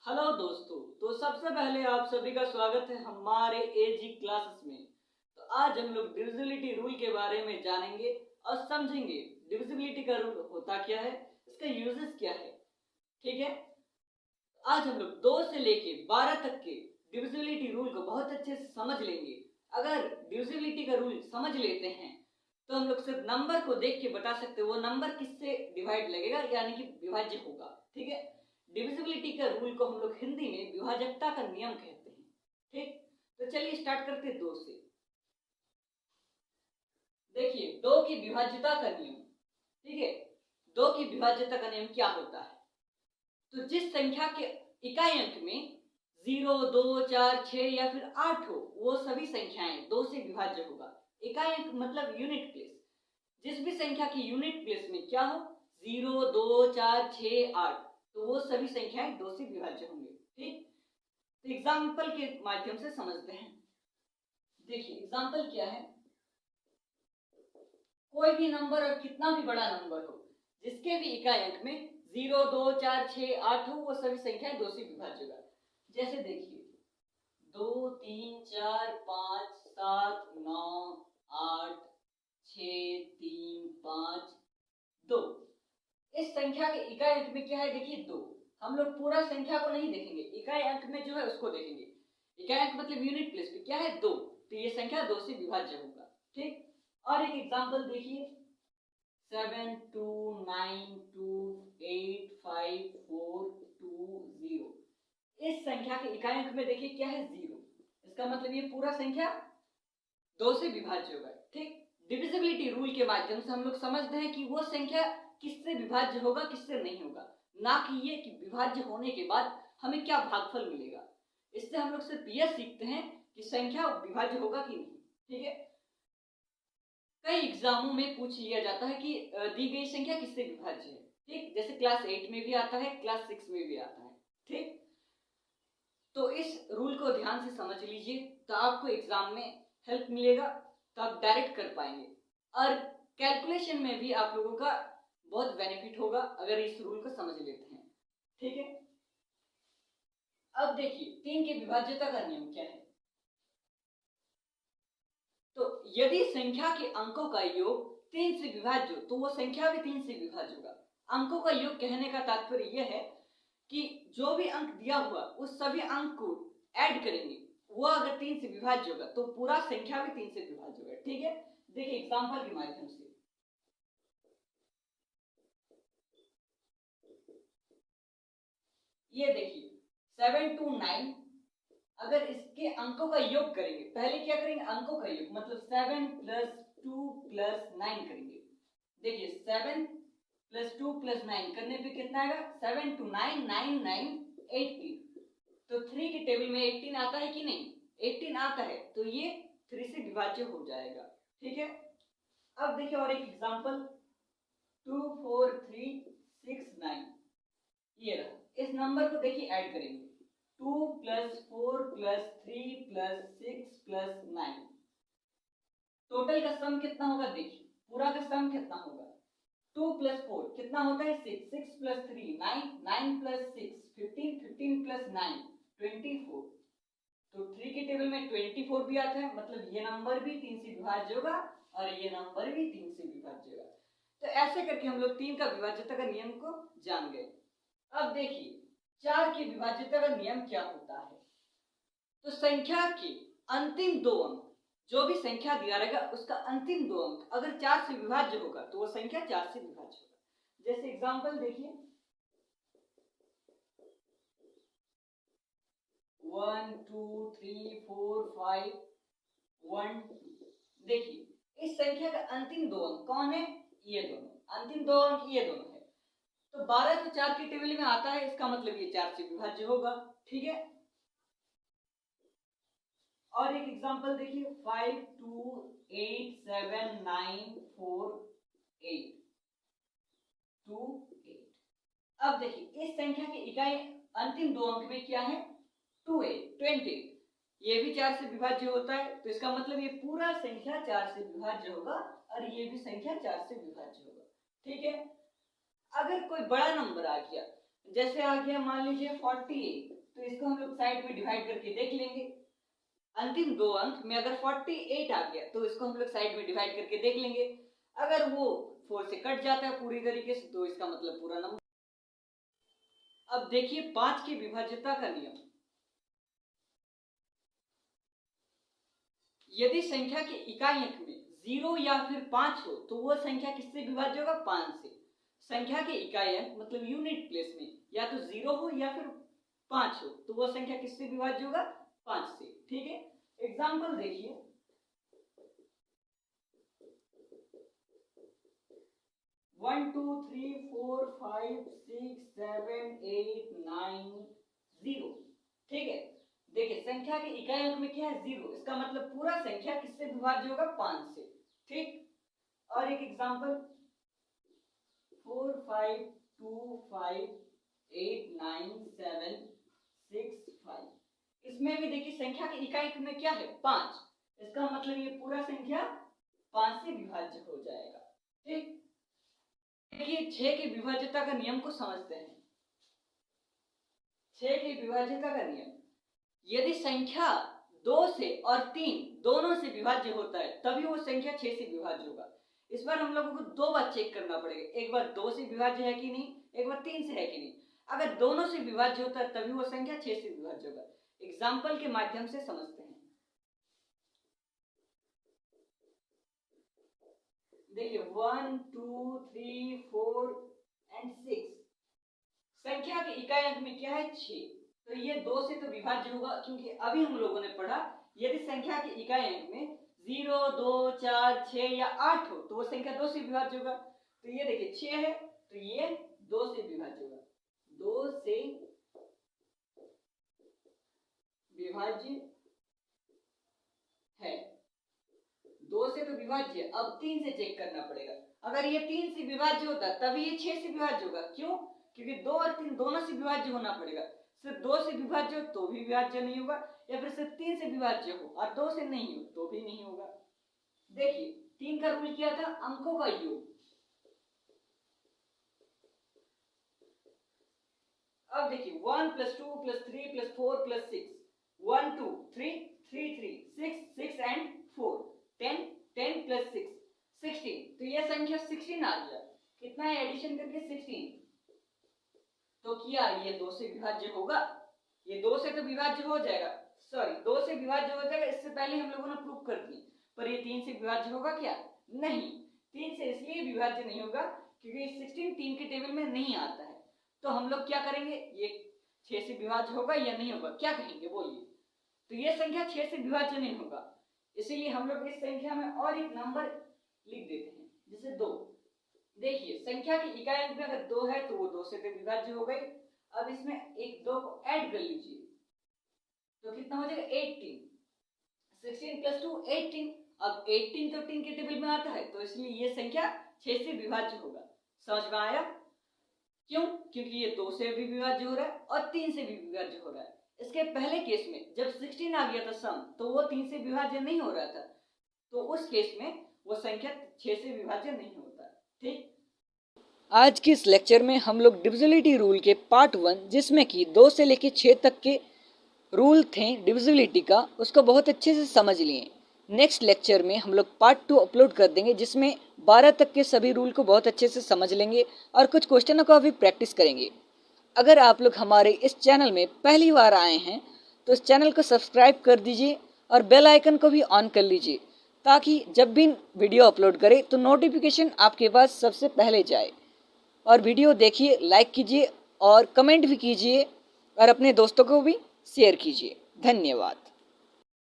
Hello दोस्तों। तो सबसे पहले आप सभी का स्वागत है हमारे एजी क्लासेस में। तो आज हम लोग डिविजिबिलिटी रूल के बारे में जानेंगे और समझेंगे डिविजिबिलिटी का रूल होता क्या है, इसका यूजेस क्या है। ठीक है, आज हम लोग 2 से लेके 12 तक के डिविजिबिलिटी रूल को बहुत अच्छे से समझ लेंगे। अगर डिविजिबिलिटी का रूल समझ लेते हैं तो हम लोग सिर्फ नंबर को देख के बता सकते हैं वो नंबर किससे डिवाइड लगेगा, यानी कि विभाज्य होगा। ठीक है, डिविजिबिलिटी का रूल को हम लोग हिंदी में विभाजकता का नियम कहते हैं। ठीक, तो चलिए स्टार्ट करते हैं 2 से। देखिए 2 की विभाज्यता का नियम। ठीक है, 2 की विभाज्यता का नियम क्या होता है? तो जिस संख्या के इकाई अंक में 0, 2, 4, 6 या फिर 8 हो, वो सभी संख्याएं 2 से विभाज्य होगा। इकाई अंक मतलब यूनिट प्लेस। जिस भी संख्या की यूनिट प्लेस में क्या हो, 0, 2, 4, 6, 8, तो वो सभी संख्याएं 2 से विभाज्य होंगे। ठीक, तो एग्जाम्पल के माध्यम से समझते हैं। देखिए एग्जाम्पल क्या है, कोई भी नंबर और कितना भी बड़ा नंबर हो, जिसके भी इकाई अंक में 0, 2, 4, 6, 8 हो, वो सभी संख्याएं 2 से विभाज्य होगा। जैसे देखिए 2, 3, 4, 5, 7, 9, 8, 6, 3, 5, 2। इस संख्या के इकाई अंक में क्या है, देखिए 2। हम लोग पूरा संख्या को नहीं देखेंगे, इकाई अंक में जो है उसको देखेंगे। इकाई अंक मतलब यूनिट प्लेस पे क्या है, 2, तो ये संख्या 2 से विभाज्य होगा। ठीक, और एक एग्जांपल देखिए 7, 2, 9, 2, 8, 5, 4, 2, 0। इस संख्या के इकाई अंक में देखिए क्या है, 0। इसका मतलब ये पूरा संख्या 2 से विभाज्य होगा। ठीक, डिविजिबिलिटी रूल के माध्यम से हम लोग समझते हैं कि वो संख्या किससे विभाज्य होगा, किससे नहीं होगा, ना कि ये कि विभाज्य होने के बाद हमें क्या भागफल मिलेगा। इससे हम लोग सिर्फ यह सीखते हैं कि संख्या विभाज्य होगा कि नहीं। ठीक है, कई एग्जामों में पूछ लिया जाता है कि दी गई संख्या किससे विभाज्य है। ठीक, जैसे क्लास 8 में भी आता है, क्लास 6 में भी आता है। ठीक, तो इस रूल को ध्यान से समझ लीजिए, तो आपको एग्जाम में हेल्प मिलेगा, तो आप डायरेक्ट कर पाएंगे। और कैलकुलेशन में भी आप लोगों का बहुत बेनिफिट होगा अगर इस रूल को समझ लेते हैं। ठीक है, अब देखिए 3 की विभाज्यता का नियम क्या है। तो यदि संख्या के अंकों का योग 3 से विभाज्य हो, तो वो संख्या भी 3 से विभाज्य होगा। अंकों का योग कहने का तात्पर्य यह है कि जो भी अंक दिया हुआ उस सभी अंक को ऐड करेंगे, वो अगर 3 से विभाज्य होगा तो पूरा संख्या भी 3 से विभाज्य होगा। ठीक है, देखिए एग्जांपल के माध्यम से ये देखिए 7 to 9, अगर इसके अंकों का योग करेंगे, पहले क्या करेंगे, अंकों का योग मतलब 7 + 2 + 9 करेंगे। देखिए 7 + 2 + 9 करने पे कितना आएगा, 7 to 9, 9, 9, 18। तो 3 के टेबल में 18 आता है कि नहीं, 18 आता है, तो ये 3 से विभाज्य हो जाएगा। ठीक है, अब देखिए और एक एग्जांपल 2, 4, 3, 6, 9, ये रहा। इस नंबर को देखिए ऐड करेंगे, 2 + 4 + 3 + 6 + 9, टोटल का सम कितना होगा, देखिए पूरा का सम कितना होगा, 2 + 4 कितना होता है, 6, 6 + 3 9, 9 + 6 15, 15 + 9 24। तो 3 के टेबल में 24 भी आता है, मतलब ये नंबर भी 3 से विभाज्य होगा और ये नंबर भी 3 से विभाज्य होगा। तो ऐसे करके हम लोग 3 का विभाज्यता का नियम को जान गए। अब देखिए 4 की विभाज्यता का नियम क्या होता है। तो संख्या के अंतिम 2 अंक, जो भी संख्या दिया रहेगा उसका अंतिम 2 अंक अगर 4 से विभाज्य होगा तो वो संख्या 4 से विभाज्य होगा। जैसे एग्जांपल देखिए 1, 2, 3, 4, 5, 1, 2। देखिए इस संख्या का अंतिम 2 अंक कौन है, ये दोनों, अंतिम 2 अंक ये दोनों है। तो 12 तो 4 की टेबल में आता है, इसका मतलब ये 4 से विभाज्य होगा। ठीक है, और एक एग्जांपल देखिए 5, 2, 8, 7, 9, 4, 8, 2, 8। अब देखिए इस संख्या की इकाई अंतिम 2 अंक में क्या है, 28, 28। ये भी 4 से विभाज्य होता है, तो इसका मतलब ये पूरा संख्या 4 से विभाज्य होगा और ये भी संख्या 4 से विभाज्य होगा। ठीक है, अगर कोई बड़ा नंबर आ गया जैसे आ गया मान लीजिए 48, तो इसको हम लोग साइड में डिवाइड करके देख लेंगे। अंतिम दो अंक में अगर 48 आ गया तो इसको हम लोग साइड में डिवाइड करके देख लेंगे। अगर वो 4 से कट जाता है पूरी तरीके से तो इसका मतलब पूरा नंबर। अब देखिए 5 की विभाज्यता का नियम। यदि संख्या के इकाई अंक में 0 या फिर 5 हो तो वह संख्या किससे विभाज्य होगा? 5 से। संख्या के इकाई अंक मतलब यूनिट प्लेस में या तो 0 हो या फिर 5 हो तो वह संख्या किससे विभाज्य होगा? 5 से। ठीक है, एग्जाम्पल देखिए 1 2 3 4 5 6 7 8 9 0। ठीक है, देखिए संख्या के इकाई अंक में क्या है? 0। इसका मतलब पूरा संख्या किससे विभाज्य होगा? 5 से। ठीक, और एक एग्जांपल 4 5 2 5 8 9 7 6 5। इसमें भी देखिए संख्या के इकाई अंक में क्या है? 5। इसका मतलब ये पूरा संख्या 5 से विभाज्य हो जाएगा। ठीक, देखिए 6 की विभाज्यता का नियम को समझते हैं। 6 की विभाज्यता का नियम, यदि संख्या 2 से और 3 दोनों से विभाज्य होता है तभी वो संख्या 6 से विभाज्य होगा। इस बार हम लोगों को दो बार चेक करना पड़ेगा, एक बार 2 से विभाज्य है कि नहीं, एक बार 3 से है कि नहीं। अगर दोनों से विभाज्य होता है तभी वो संख्या 6 से विभाज्य होगा। एग्जाम्पल के माध्यम से समझते हैं। देखिए 1 2 3 4 एंड 6। संख्या के इकाई अंक में क्या है? 6। तो ये 2 से तो विभाज्य होगा क्योंकि अभी हम लोगों ने पढ़ा यदि संख्या के इकाई अंक में 0 2 4 6 या 8 हो तो वो संख्या 2 से विभाज्य होगा। तो ये देखिए 6 है तो ये 2 से विभाज्य होगा। 2 से विभाज्य है, 2 से तो विभाज्य है। अब 3 से चेक करना पड़ेगा। अगर ये 3 से विभाज्य होता तभी ये 6 से विभाज्य होगा। क्यों? क्योंकि 2 और 3 दोनों से विभाज्य होना पड़ेगा। सिर्फ 2 से विभाज्य हो तो भी विभाज्य नहीं होगा, या फिर सिर्फ 3 से विभाज्य हो और 2 से नहीं हो तो भी नहीं होगा। देखिए 3 का रूल क्या था? अंकों का योग। अब देखिए 1 + 2 + 3 + 4 + 6, 1 2 3 3 3 6 6 एंड 4 10 10 + 6 16। तो यह संख्या 16 आ गया। कितना है एडिशन करके? 16। तो क्या ये 2 से विभाज्य होगा? ये 2 से तो विभाज्य हो जाएगा, सॉरी 2 से विभाज्य हो जाएगा, इससे पहले हम लोगों ने प्रूव कर दी। पर ये 3 से विभाज्य होगा क्या? नहीं। 3 से इसलिए विभाज्य नहीं होगा क्योंकि 16 3 के टेबल में नहीं आता है। तो हम लोग क्या करेंगे? ये 6 से विभाज्य होगा या नहीं होगा? क्या कहेंगे बोलिए? तो ये संख्या 6 से विभाज्य नहीं होगा, इसीलिए हम लोग इस संख्या में और एक नंबर लिख देते हैं जैसे 2। देखिए संख्या की इकाई अंक में अगर 2 है तो वो 2 से तो विभाज्य हो गई। अब इसमें एक 2 को ऐड कर लीजिए तो कितना हो जाएगा? 18। 16 + 2 18। अब 18 तो 3 के टेबल में आता है तो इसलिए ये संख्या 6 से विभाज्य होगा। समझ में आया? क्यों? क्योंकि ये 2 से भी विभाज्य हो रहा है और 3 से भी विभाज्य हो रहा है। इसके पहले केस में जब 16 आ गया था सम तो वो 3 से विभाज्य नहीं हो रहा था, तो उस केस में वो संख्या 6 से विभाज्य नहीं होता। ठीक, आज के इस लेक्चर में हम लोग डिविजिबिलिटी रूल के पार्ट 1 जिसमें कि 2 से लेकर 6 तक के रूल थे डिविजिबिलिटी का, उसको बहुत अच्छे से समझ लिए। नेक्स्ट लेक्चर में हम लोग पार्ट 2 अपलोड कर देंगे जिसमें 12 तक के सभी रूल को बहुत अच्छे से समझ लेंगे और कुछ क्वेश्चनों का भी प्रैक्टिस करेंगे। अगर आप लोग हमारे इस चैनल में पहली बार आए हैं तो इस चैनल को सब्सक्राइब कर दीजिए और बेल आइकन को भी ऑन कर लीजिए ताकि जब भी वीडियो अपलोड करें तो नोटिफिकेशन आपके पास सबसे पहले जाए। और वीडियो देखिए, लाइक कीजिए और कमेंट भी कीजिए और अपने दोस्तों को भी शेयर कीजिए। धन्यवाद।